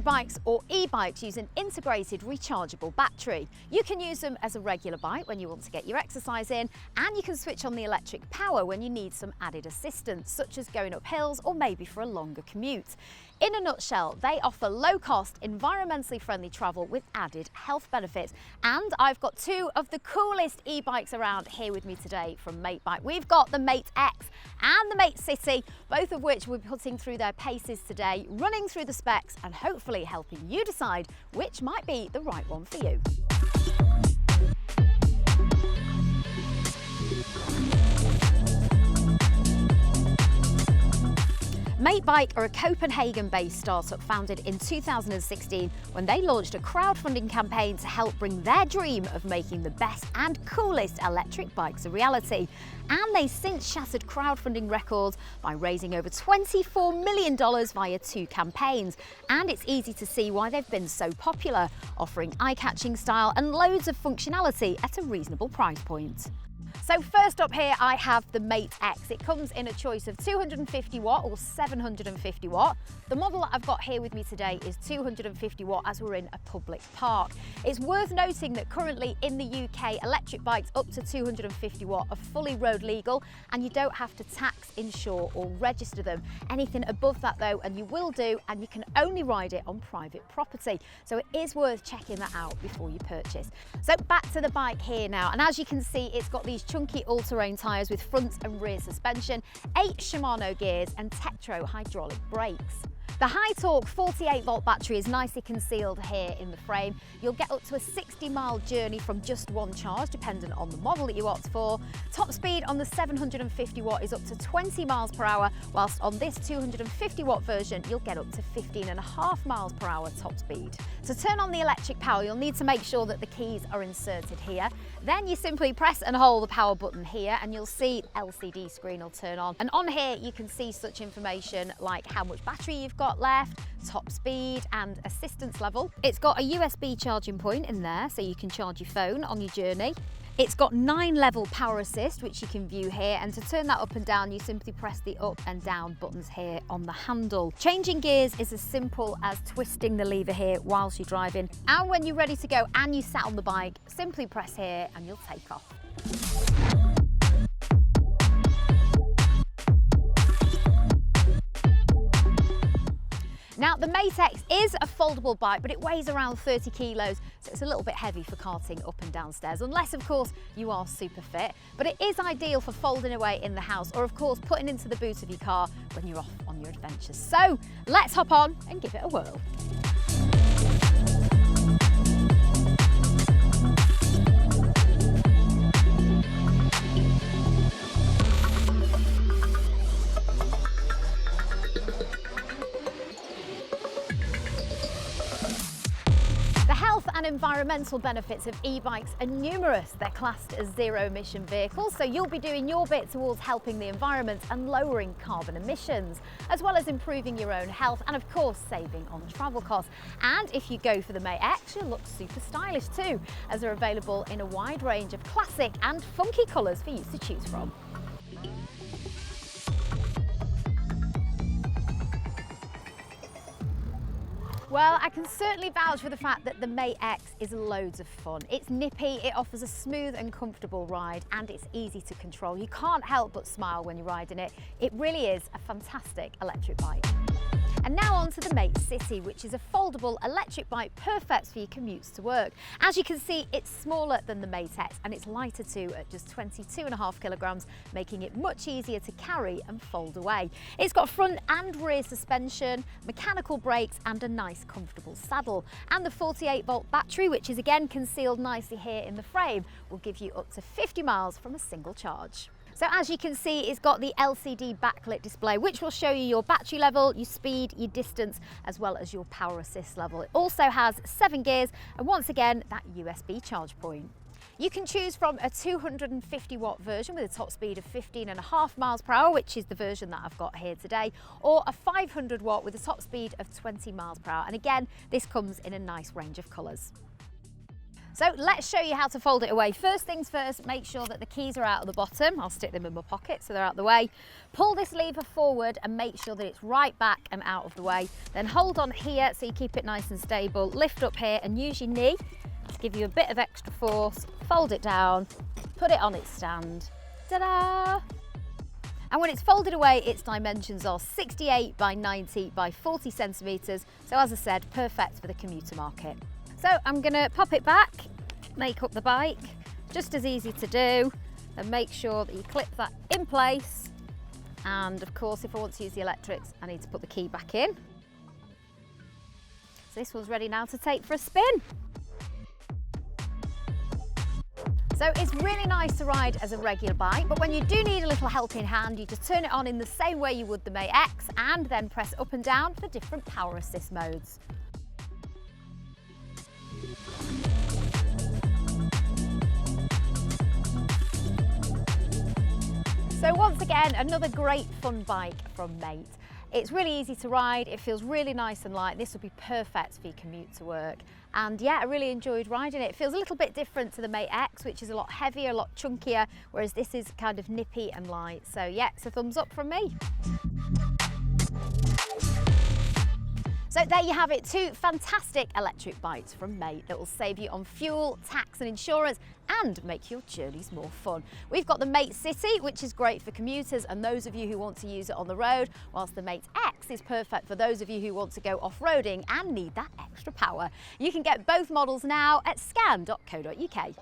Electric bikes or e-bikes use an integrated rechargeable battery. You can use them as a regular bike when you want to get your exercise in, and you can switch on the electric power when you need some added assistance, such as going up hills or maybe for a longer commute. In a nutshell, they offer low-cost, environmentally friendly travel with added health benefits. And I've got two of the coolest e-bikes around here with me today from Matebike. We've got the Mate X and the Mate City, both of which we're putting through their paces today, running through the specs and hopefully helping you decide which might be the right one for you. Matebike are a Copenhagen-based startup founded in 2016 when they launched a crowdfunding campaign to help bring their dream of making the best and coolest electric bikes a reality. And they've since shattered crowdfunding records by raising over $24 million via two campaigns. And it's easy to see why they've been so popular, offering eye-catching style and loads of functionality at a reasonable price point. So first up here I have the Mate X. It comes in a choice of 250 watt or 750 watt. The model that I've got here with me today is 250 watt as we're in a public park. It's worth noting that currently in the UK, electric bikes up to 250 watt are fully road legal and you don't have to tax, insure or register them. Anything above that though, and you will do, and you can only ride it on private property. So it is worth checking that out before you purchase. So back to the bike here now, and as you can see, it's got these chunky all-terrain tyres with front and rear suspension, 8 Shimano gears and Tektro hydraulic brakes. The high-torque 48-volt battery is nicely concealed here in the frame. You'll get up to a 60-mile journey from just one charge, dependent on the model that you opt for. Top speed on the 750 watt is up to 20 miles per hour, whilst on this 250 watt version, you'll get up to 15.5 miles per hour top speed. To turn on the electric power, you'll need to make sure that the keys are inserted here. Then you simply press and hold the power button here and you'll see the LCD screen will turn on. And on here, you can see such information like how much battery you've got left, top speed and assistance level. It's got a USB charging point in there so you can charge your phone on your journey. It's got 9-level power assist, which you can view here, and to turn that up and down you simply press the up and down buttons here on the handle. Changing gears is as simple as twisting the lever here whilst you're driving, and when you're ready to go and you sat on the bike, simply press here and you'll take off. Now, the Mate X is a foldable bike, but it weighs around 30 kilos, so it's a little bit heavy for carting up and down stairs, unless, of course, you are super fit. But it is ideal for folding away in the house, or, of course, putting into the boot of your car when you're off on your adventures. So, let's hop on and give it a whirl. And environmental benefits of e-bikes are numerous. They're classed as zero-emission vehicles, so you'll be doing your bit towards helping the environment and lowering carbon emissions, as well as improving your own health and, of course, saving on travel costs. And if you go for the Mate X, you'll look super stylish too, as they're available in a wide range of classic and funky colours for you to choose from. Well, I can certainly vouch for the fact that the Mate X is loads of fun. It's nippy, it offers a smooth and comfortable ride, and it's easy to control. You can't help but smile when you're riding it. It really is a fantastic electric bike. And now on to the Mate City, which is a foldable electric bike perfect for your commutes to work. As you can see, it's smaller than the Mate X and it's lighter too at just 22.5 kilograms, making it much easier to carry and fold away. It's got front and rear suspension, mechanical brakes and a nice comfortable saddle. And the 48-volt battery, which is again concealed nicely here in the frame, will give you up to 50 miles from a single charge. So as you can see, it's got the LCD backlit display, which will show you your battery level, your speed, your distance, as well as your power assist level. It also has 7 gears and once again, that USB charge point. You can choose from a 250 watt version with a top speed of 15.5 miles per hour, which is the version that I've got here today, or a 500 watt with a top speed of 20 miles per hour. And again, this comes in a nice range of colours. So let's show you how to fold it away. First things first, make sure that the keys are out of the bottom. I'll stick them in my pocket so they're out of the way. Pull this lever forward and make sure that it's right back and out of the way. Then hold on here so you keep it nice and stable. Lift up here and use your knee to give you a bit of extra force. Fold it down, put it on its stand. Ta-da! And when it's folded away, its dimensions are 68 by 90 by 40 centimetres. So as I said, perfect for the commuter market. So I'm going to pop it back, make up the bike, just as easy to do, and make sure that you clip that in place. And of course, if I want to use the electrics, I need to put the key back in. So this one's ready now to take for a spin. So it's really nice to ride as a regular bike, but when you do need a little helping hand, you just turn it on in the same way you would the Mate X and then press up and down for different power assist modes. So once again, another great fun bike from Mate. It's really easy to ride, it feels really nice and light. This would be perfect for your commute to work. And yeah, I really enjoyed riding it. It feels a little bit different to the Mate X, which is a lot heavier, a lot chunkier, whereas this is kind of nippy and light. So yeah, it's a thumbs up from me. So there you have it, 2 fantastic electric bikes from Mate that will save you on fuel, tax and insurance and make your journeys more fun. We've got the Mate City, which is great for commuters and those of you who want to use it on the road, whilst the Mate X is perfect for those of you who want to go off-roading and need that extra power. You can get both models now at scan.co.uk.